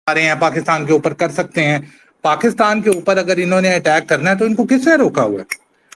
रहे हैं पाकिस्तान के ऊपर कर सकते हैं। पाकिस्तान के ऊपर अगर इन्होंने अटैक करना है तो इनको किसने रोका हुआ है?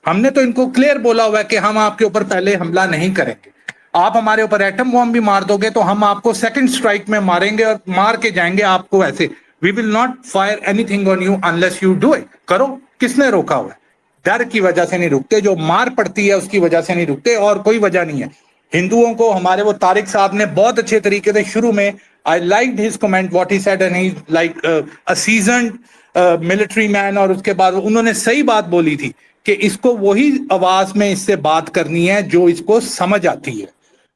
हमने तो इनको क्लियर बोला हुआ है कि हम आपके ऊपर पहले हमला नहीं करेंगे, आप हमारे ऊपर एटम बॉम्ब भी मार दोगे तो हम आपको सेकंड स्ट्राइक में मारेंगे और मार के जाएंगे आपको ऐसे। We will not fire anything on you unless you do it. करो, किसने रोका हुआ है? डर की वजह से नहीं रुकते, जो मार पड़ती है उसकी वजह से नहीं रुकते, और कोई वजह नहीं है। हिंदुओं को हमारे वो तारिक साहब ने बहुत अच्छे तरीके से शुरू में, I liked his comment what he said and he like a seasoned military man, और उसके बाद उन्होंने सही बात बोली थी कि इसको वही आवाज में इससे बात करनी है जो इसको समझ आती है,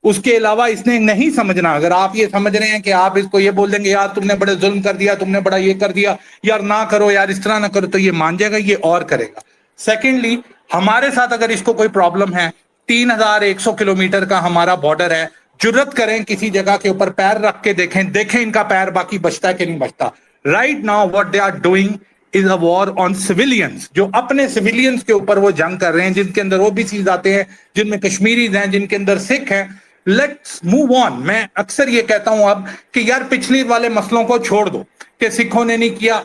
उसके अलावा इसने नहीं समझना। अगर आप ये समझ रहे हैं कि आप इसको ये बोल देंगे यार तुमने बड़े जुल्म कर दिया, तुमने बड़ा ये कर दिया, यार ना करो यार, इस तरह ना करो, तो ये मान जाएगा, ये और करेगा। सेकेंडली, हमारे साथ अगर इसको कोई प्रॉब्लम है, 3100 किलोमीटर का हमारा बॉर्डर है, जुर्रत करें किसी जगह के ऊपर पैर रख के देखें इनका पैर बाकी बचता है कि नहीं बचता। Right now what they are doing is a war on civilians, जो अपने सिविलियंस के ऊपर वो जंग कर रहे हैं, जिनके अंदर ओबीसीज आते हैं, जिनमें कश्मीरीज हैं, जिनके अंदर सिख हैं। Let's move on. मैं अक्सर ये कहता हूं अब कि यार पिछले वाले मसलों को छोड़ दो कि सिखों ने नहीं किया,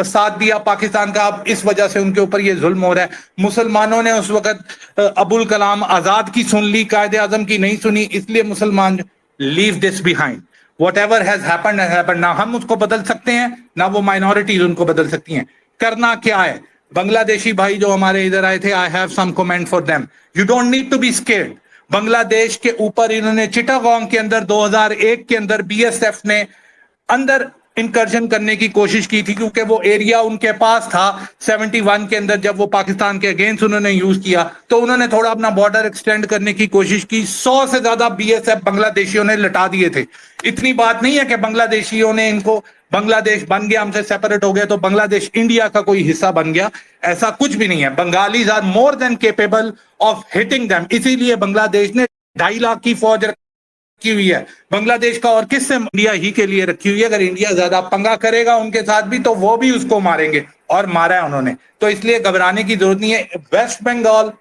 साथ दिया पाकिस्तान का, अब इस वजह से उनके ऊपर ये जुल्म हो रहा है। मुसलमानों ने उस वक्त अबुल कलाम आजाद की सुन ली, कायदे आजम की नहीं सुनी, इसलिए मुसलमान। Leave this behind, what ever has happened has happened. ना हम उसको बदल सकते हैं, ना वो माइनॉरिटीज उनको बदल सकती हैं। करना क्या है? बांग्लादेशी भाई जो हमारे इधर आए थे, I have some comment for them. You don't need to be scared. Bangladesh के ऊपर इन्होंने चिटागोंग के अंदर 2001 के अंदर बीएसएफ ने अंदर इंकर्जन करने की कोशिश की थी, क्योंकि वो एरिया उनके पास था 71 के अंदर, जब वो पाकिस्तान के अगेंस्ट उन्होंने यूज किया तो उन्होंने थोड़ा अपना बॉर्डर एक्सटेंड करने की कोशिश की। 100 से ज्यादा बीएसएफ बांग्लादेशियों ने लटा दिए थे। इतनी बात नहीं है कि बांग्लादेशियों ने इनको, बांग्लादेश बन गया, हमसे सेपरेट हो गया तो बांग्लादेश इंडिया का कोई हिस्सा बन गया, ऐसा कुछ भी नहीं है। Bengalis are more than capable of hitting them. इसीलिए बांग्लादेश ने 2.5 लाख की फौज रखी हुई है बांग्लादेश का, और किससे? इंडिया ही के लिए रखी हुई है। अगर इंडिया ज्यादा पंगा करेगा उनके साथ भी तो वो भी उसको मारेंगे, और मारा है उन्होंने, तो इसलिए घबराने की जरूरत नहीं है। West Bengal,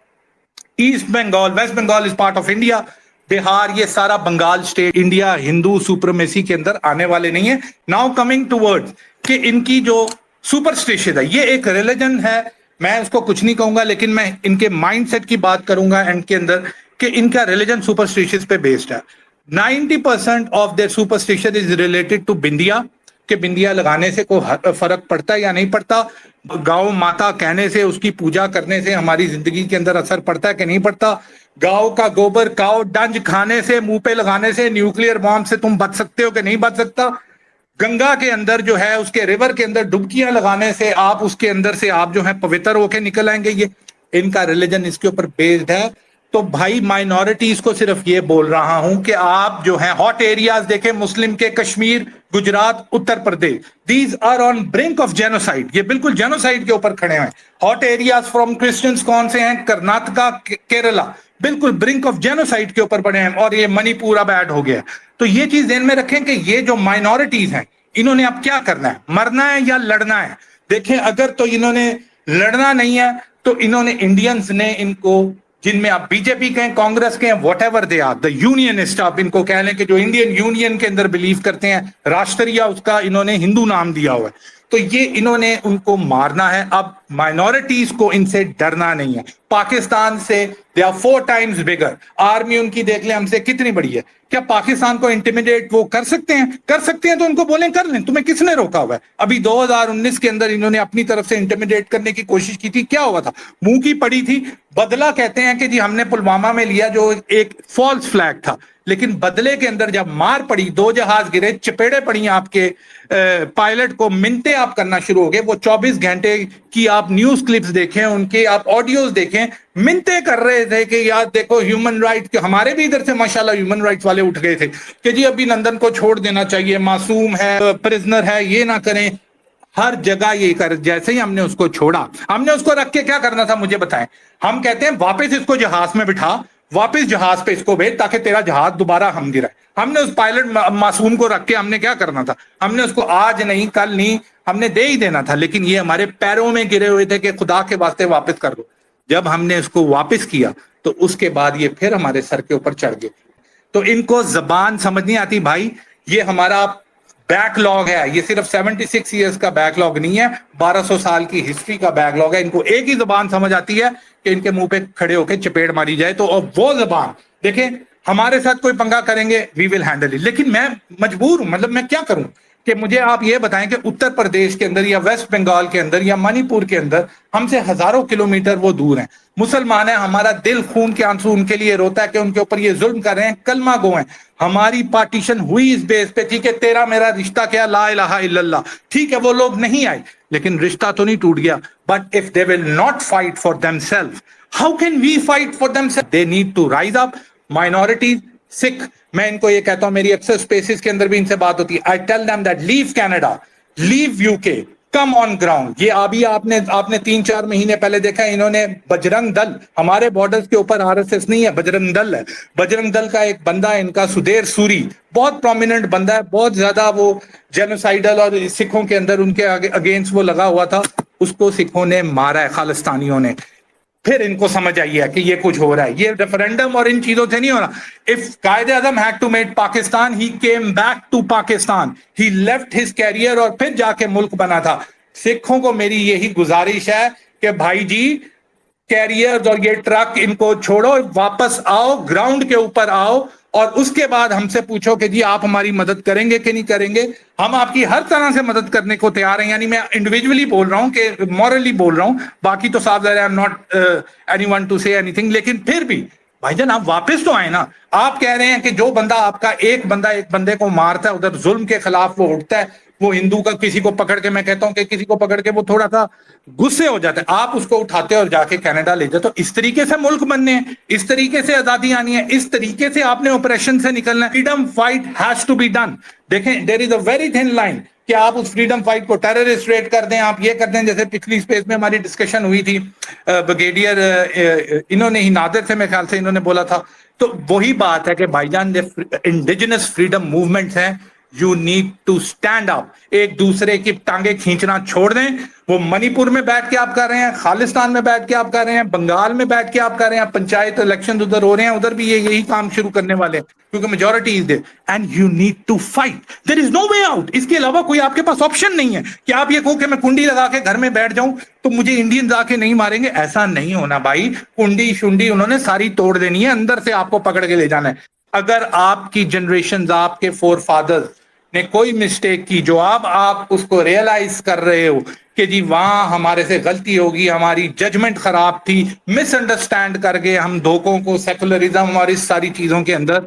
East Bengal, West Bengal is part of India, Bihar, ये सारा Bengal state India Hindu supremacy के अंदर आने वाले नहीं है। नाउ कमिंग टूवर्ड्स कि इनकी जो सुपरस्टिशन है, ये एक रिलीजन है, मैं उसको कुछ नहीं कहूंगा, लेकिन मैं इनके माइंडसेट की बात करूंगा एंड के अंदर कि इनका रिलीजन सुपरस्टिशन पे बेस्ड है। 90% of their superstition is related to bindiya, कि बिंदिया लगाने से कोई फर्क पड़ता है या नहीं पड़ता, गांव माता कहने से, उसकी पूजा करने से हमारी जिंदगी के अंदर असर पड़ता है कि नहीं पड़ता, गांव का गोबर, काव डंज खाने से, मुंह पे लगाने से, न्यूक्लियर बॉम्ब से तुम बच सकते हो कि नहीं बच सकता, गंगा के अंदर जो है उसके रिवर के अंदर डुबकियां लगाने से आप उसके अंदर से आप जो है पवित्र होके निकल आएंगे। ये इनका रिलीजन इसके ऊपर बेस्ड है। तो भाई माइनॉरिटीज को सिर्फ ये बोल रहा हूं कि आप जो है हॉट एरियाज देखें, मुस्लिम के, Kashmir, Gujarat, Uttar Pradesh, these are on brink of genocide, ये बिल्कुल जेनोसाइड के ऊपर खड़े हैं। हॉट एरियाज फ्रॉम क्रिश्चियंस कौन से हैं? कर्नाटका, केरला, बिल्कुल ब्रिंक ऑफ जेनोसाइड के ऊपर पड़े हैं, और ये मणिपुर अब ऐड हो गया। तो ये चीज ध्यान में रखें कि ये जो माइनॉरिटीज हैं, इन्होंने अब क्या करना है? मरना है या लड़ना है? देखें, अगर तो इन्होंने लड़ना नहीं है तो इन्होंने, इंडियंस ने इनको, जिनमें आप बीजेपी के, कांग्रेस के, whatever they are, the unionist, आप इनको कह लें कि जो इंडियन यूनियन के अंदर बिलीव करते हैं, राष्ट्रीय उसका इन्होंने हिंदू नाम दिया हुआ है, तो ये इन्होंने उनको मारना है। अब माइनॉरिटीज को इनसे डरना नहीं है। पाकिस्तान से they are 4 times bigger, army उनकी देख ले हमसे कितनी बड़ी है। क्या पाकिस्तान को इंटिमिडेट वो कर सकते हैं? कर सकते हैं तो उनको बोलें कर लें, तुम्हें किसने रोका हुआ है? अभी 2019 के अंदर इन्होंने अपनी तरफ से इंटिमिडेट करने की कोशिश की थी, क्या हुआ था? मुंह की पड़ी थी। बदला कहते हैं कि जी हमने पुलवामा में लिया, जो एक फॉल्स फ्लैग था, लेकिन बदले के अंदर जब मार पड़ी, 2 जहाज गिरे, चपेड़े पड़ी आपके पायलट को, मिनटे आप करना शुरू हो गए। वो 24 घंटे की आप न्यूज क्लिप्स देखें, उनके आप ऑडियोज देखें, मिनटे कर रहे थे कि यार देखो ह्यूमन राइट के, हमारे भी इधर से माशाल्लाह ह्यूमन राइट्स वाले उठ गए थे कि जी अभिनंदन को छोड़ देना चाहिए, मासूम है, प्रिजनर है, ये ना करें। हर जगह ये कर, जैसे ही हमने उसको छोड़ा, हमने उसको रख के क्या करना था मुझे बताएं? हम कहते हैं वापस इसको जहाज में बिठा, वापस जहाज पे इसको भेज, ताकि तेरा जहाज दोबारा हम गिराए। हमने उस पायलट मासूम को रख के हमने क्या करना था? हमने उसको आज नहीं, कल नहीं, हमने दे ही देना था, लेकिन ये हमारे पैरों में गिरे हुए थे कि खुदा के वास्ते वापस कर दो। जब हमने उसको वापस किया तो उसके बाद ये फिर हमारे सर के ऊपर चढ़ गए। तो इनको जबान समझ नहीं आती भाई। ये हमारा बैकलॉग है, ये सिर्फ 76 ईयर्स का बैकलॉग नहीं है, 1200 साल की हिस्ट्री का बैकलॉग है। इनको एक ही जबान समझ आती है कि इनके मुंह पे खड़े होकर चपेट मारी जाए, तो और वो जबान देखें, हमारे साथ कोई पंगा करेंगे, वी विल हैंडल इट। लेकिन मैं मजबूर हूं, मतलब मैं क्या करूं कि मुझे आप ये बताएं कि उत्तर प्रदेश के अंदर या वेस्ट बंगाल के अंदर या मणिपुर के अंदर हमसे हजारों किलोमीटर वो दूर हैं, मुसलमान है, हमारा दिल खून के आंसू उनके लिए रोता है कि उनके ऊपर ये जुल्म कर रहे हैं, कलमा गो हैं। हमारी पार्टीशन हुई इस बेस पे, ठीक है, तेरा मेरा रिश्ता क्या, ला इलाहा इल्लल्लाह, ठीक है, वो लोग नहीं आए लेकिन रिश्ता तो नहीं टूट गया। But if they will not fight for themself, how can we fight for themself? They need to rise up. Minorities, Sikh, मैं इनको ये कहता हूं, मेरी अक्सर स्पेसिस के अंदर भी इनसे बात होती है, I tell them that leave Canada, leave UK, come on ground. ये अभी आपने 3-4 महीने पहले देखा है, इन्होंने बजरंग दल, हमारे बॉर्डर्स के ऊपर आरएसएस नहीं है, बजरंग दल है, बजरंग दल का एक बंदा है इनका, सुधीर सूरी, बहुत प्रोमिनेंट बंदा है, बहुत ज्यादा वो जेनोसाइडल और सिखों के अंदर उनके अगेंस्ट वो लगा हुआ था, उसको सिखों ने मारा है, खालिस्तानियों ने। फिर इनको समझ आई है कि ये कुछ हो रहा है, ये रेफरेंडम और इन चीजों से नहीं हो रहा। If Quaid Azam had to make Pakistan, he came back to Pakistan, he left his career और फिर जाके मुल्क बना था। सिखों को मेरी यही गुजारिश है कि भाई जी, कैरियर और ये ट्रक इनको छोड़ो, वापस आओ, ग्राउंड के ऊपर आओ और उसके बाद हमसे पूछो कि जी आप हमारी मदद करेंगे कि नहीं करेंगे। हम आपकी हर तरह से मदद करने को तैयार हैं, यानी मैं इंडिविजुअली बोल रहा हूं कि मॉरली बोल रहा हूं, बाकी तो साफ ज़ाहिर है, I am not anyone to say anything, लेकिन फिर भी भाईजान आप वापस तो आए ना। आप कह रहे हैं कि जो बंदा आपका एक बंदे को मारता है, उधर जुल्म के खिलाफ वो उठता है, वो हिंदू का किसी को पकड़ के, मैं कहता हूं कि किसी को पकड़ के वो थोड़ा सा गुस्से हो जाता है, आप उसको उठाते और जाके कनाडा ले जाते। तो इस तरीके से मुल्क बनने हैं, इस तरीके से आजादी आनी है, इस तरीके से आपने ऑपरेशन से निकलना है। Freedom fight has to be done. देखें, there is a very thin line कि आप उस फ्रीडम फाइट को टेररिस्ट रेट कर दें, आप ये कर दें। जैसे पिछली स्पेस में हमारी डिस्कशन हुई थी, ब्रिगेडियर इन्होंने ही, नादिर से मेरे ख्याल से इन्होंने बोला था, तो वही बात है कि भाईजान इंडिजिनस फ्रीडम मूवमेंट्स हैं, you need to stand up, एक दूसरे की टांगे खींचना छोड़ दें। वो मणिपुर में बैठ के आप कर रहे हैं, खालिस्तान में बैठ के आप कर रहे हैं, बंगाल में बैठ के आप कर रहे हैं, पंचायत इलेक्शन उधर हो रहे हैं, उधर भी ये यही काम शुरू करने वाले हैं क्योंकि majority is there and you need to fight. There is no way out. इसके अलावा कोई आपके पास ऑप्शन नहीं है कि आप ये कहो कि मैं कुंडी लगा के घर में बैठ जाऊं तो मुझे इंडियंस आके नहीं मारेंगे। ऐसा नहीं होना भाई, कुंडी शुंडी उन्होंने सारी तोड़ देनी है, अंदर से आपको पकड़ के ले जाना है। अगर आपकी जनरेशन, आपके फोर फादर्स ने कोई मिस्टेक की जो आप उसको रियलाइज कर रहे हो कि जी वहां हमारे से गलती होगी, हमारी जजमेंट खराब थी, मिसअंडरस्टैंड कर गए हम धोखों को, सेकुलरिज्म और इस सारी चीजों के अंदर,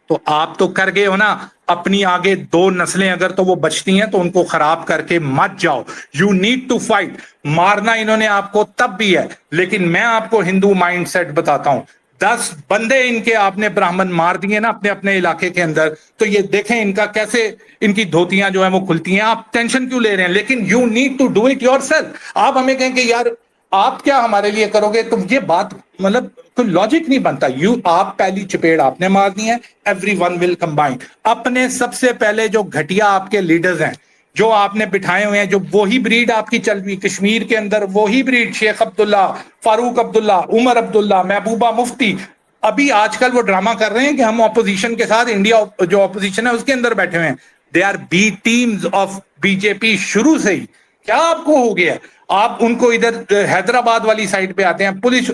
तो आप तो कर गए हो ना। अपनी आगे 2 नस्लें अगर तो वो बचती हैं तो उनको खराब करके मत जाओ। You need to fight. मारना इन्होंने आपको तब भी है, लेकिन मैं आपको हिंदू माइंडसेट बताता हूं। 10 बंदे इनके आपने ब्राह्मण मार दिए ना अपने अपने इलाके के अंदर, तो ये देखें इनका कैसे, इनकी धोतियां जो है वो खुलती हैं। आप टेंशन क्यों ले रहे हैं? लेकिन you need to do it yourself. आप हमें कहें कि यार आप क्या हमारे लिए करोगे, तो ये बात मतलब कोई लॉजिक नहीं बनता। आप पहली चपेट आपने मारनी है, एवरीवन विल कंबाइन। अपने सबसे पहले जो घटिया आपके लीडर्स हैं जो आपने बिठाए हुए हैं, जो वही ब्रीड आपकी चल रही कश्मीर के अंदर, वही ब्रीड शेख अब्दुल्ला, फारूक अब्दुल्ला, उमर अब्दुल्ला, महबूबा मुफ्ती, अभी आजकल वो ड्रामा कर रहे हैं कि हम ऑपोजिशन के साथ, इंडिया जो ऑपोजिशन है उसके अंदर बैठे हुए हैं। They are B teams of BJP शुरू से ही। क्या आपको हो गया? आप उनको इधर हैदराबाद वाली साइड पे आते हैं, पुलिस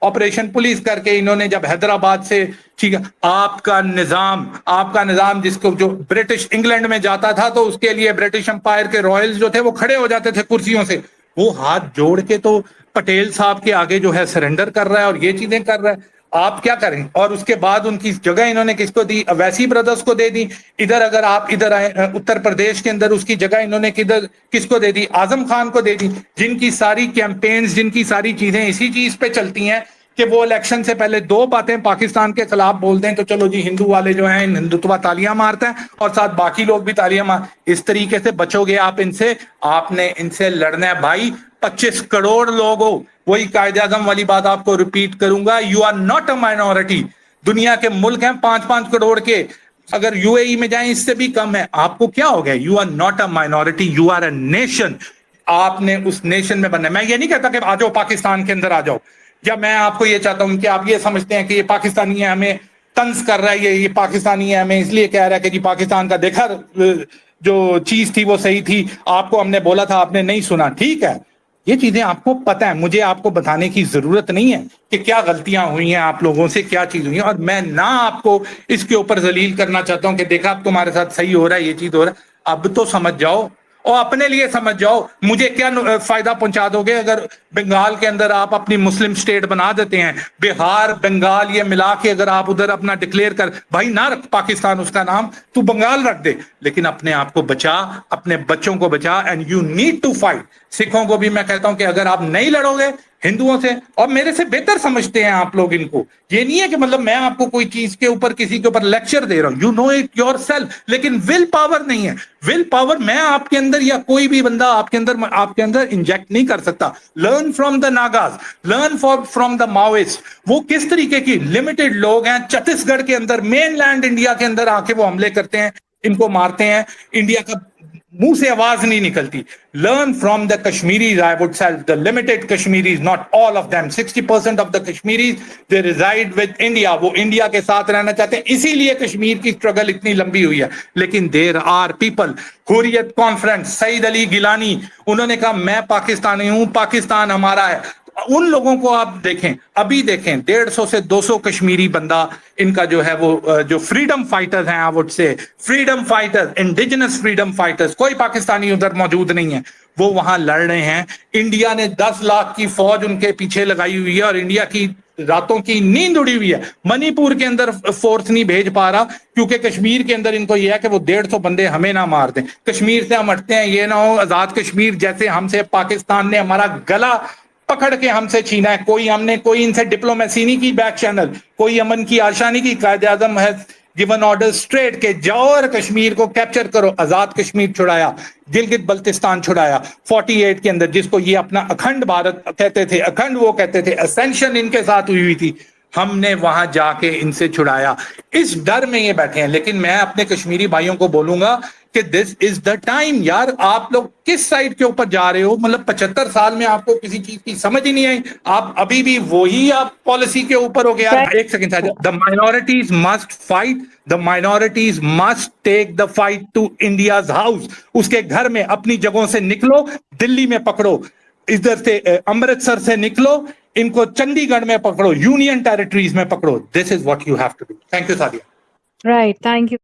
ऑपरेशन पुलिस करके इन्होंने जब हैदराबाद से, ठीक है, आपका निजाम जिसको जो ब्रिटिश इंग्लैंड में जाता था तो उसके लिए ब्रिटिश एम्पायर के रॉयल्स जो थे वो खड़े हो जाते थे कुर्सियों से, वो हाथ जोड़ के तो पटेल साहब के आगे जो है सरेंडर कर रहा है और ये चीजें कर रहा है। आप क्या करें? और उसके बाद उनकी जगह इन्होंने किसको दी? अवैसी ब्रदर्स को दे दी। इधर अगर आप इधर आए उत्तर प्रदेश के अंदर, उसकी जगह इन्होंने किसको दे दी? आजम खान को दे दी, जिनकी सारी कैंपेन्स, जिनकी सारी चीजें इसी चीज पे चलती हैं कि वो इलेक्शन से पहले 2 बातें पाकिस्तान के खिलाफ बोल दें तो चलो जी हिंदू वाले जो हैं हिंदुत्वा तालियां मारते हैं और साथ बाकी लोग भी तालियां मार। इस तरीके से बचोगे आप इनसे, आपने इनसे लड़ना है भाई। 25 करोड़ लोग हो, वही कायदे आजम वाली बात आपको रिपीट करूंगा, you are not a minority. दुनिया के मुल्क हैं 5-5 करोड़ के, अगर यूएई में जाएं इससे भी कम है। आपको क्या हो गया? You are not a minority, you are a nation. आपने उस नेशन में बनना है। मैं ये नहीं कहता कि आ जाओ पाकिस्तान के अंदर आ जाओ, या मैं आपको ये चाहता हूं कि आप ये समझते हैं कि ये पाकिस्तानी है, हमें तंज कर रहा है, ये पाकिस्तानी है, हमें इसलिए कह रहा है कि जी पाकिस्तान का देखा जो चीज थी वो सही थी, आपको हमने बोला था आपने नहीं सुना। ठीक है, ये चीजें आपको पता है, मुझे आपको बताने की जरूरत नहीं है कि क्या गलतियां हुई हैं आप लोगों से, क्या चीज हुई है, और मैं ना आपको इसके ऊपर जलील करना चाहता हूं कि देखा अब तुम्हारे साथ सही हो रहा है, ये चीज हो रहा है। अब तो समझ जाओ और अपने लिए समझ जाओ, मुझे क्या फायदा पहुंचा दोगे अगर बंगाल के अंदर आप अपनी मुस्लिम स्टेट बना देते हैं, बिहार बंगाल ये मिला के अगर आप उधर अपना डिक्लेयर कर, भाई ना रख पाकिस्तान उसका नाम, तू बंगाल रख दे, लेकिन अपने आप को बचा, अपने बच्चों को बचा, and you need to fight. सिखों को भी मैं कहता हूं कि अगर आप नहीं लड़ोगे हिंदुओं से, और मेरे से बेहतर समझते हैं आप लोग इनको, ये नहीं है कि मतलब मैं आपको कोई चीज के ऊपर किसी के ऊपर लेक्चर दे रहा हूं, you know it your self, लेकिन विल पावर नहीं है। विल पावर मैं आपके अंदर या कोई भी बंदा आपके अंदर इंजेक्ट नहीं कर सकता। Learn from the Nagas, learn from the Maoist. वो किस तरीके की लिमिटेड लोग हैं छत्तीसगढ़ के अंदर, मेन लैंड इंडिया के अंदर आके वो हमले करते हैं, इनको मारते हैं, इंडिया का मुंह से आवाज नहीं निकलती। Learn from the Kashmiris, I would say the limited Kashmiris, not all of them, 60% of the Kashmiris they resided with India, वो इंडिया के साथ रहना चाहते हैं, इसीलिए कश्मीर की स्ट्रगल इतनी लंबी हुई है। लेकिन there are people, Hurriyat Conference, Syed Ali Geelani, उन्होंने कहा मैं पाकिस्तानी हूं, पाकिस्तान हमारा है। उन लोगों को आप देखें, अभी देखें 150 से 200 कश्मीरी बंदा इनका जो है वो जो फ्रीडम फाइटर्स हैं, आई वुड से freedom fighters, indigenous freedom fighters, कोई पाकिस्तानी उधर मौजूद नहीं है, वो वहां लड़ रहे हैं। इंडिया ने 10 लाख की फौज उनके पीछे लगाई हुई है और इंडिया की रातों की नींद उड़ी हुई है। मणिपुर के अंदर फोर्स नहीं भेज पा रहा क्योंकि कश्मीर के अंदर इनको यह है कि वो 150 बंदे हमें ना मार दें, कश्मीर से हम हटते हैं, ये ना हो आजाद कश्मीर जैसे हमसे पाकिस्तान ने हमारा गला पकड़ के हमसे छीना है। कोई इनसे डिप्लोमेसी नहीं की, बैक चैनल, कोई अमन की आशा नहीं की। कायदे आजम है गिवन ऑर्डर स्ट्रेट के जाओ और कश्मीर को कैप्चर करो। आजाद कश्मीर छुड़ाया, गिलगित बल्तिस्तान छुड़ाया 48 के अंदर, जिसको ये अपना अखंड भारत कहते थे, अखंड वो कहते थे, असेंशन इनके साथ हुई थी, हमने वहां जाके इनसे छुड़ाया। इस डर में ये बैठे हैं। लेकिन मैं अपने कश्मीरी भाइयों को बोलूंगा कि दिस इज द टाइम। यार आप लोग किस साइड के ऊपर जा रहे हो? मतलब 75 साल में आपको किसी चीज की समझ ही नहीं आई, आप अभी भी वही आप पॉलिसी के ऊपर हो गया। एक second, the minorities must fight, the minorities must take the fight to India's house. उसके घर में अपनी जगहों से निकलो, दिल्ली में पकड़ो, इधर से अमृतसर से निकलो, इनको चंडीगढ़ में पकड़ो, यूनियन टेरिटरीज में पकड़ो। This is what you have to do. Thank you Sadia. Right, thank you.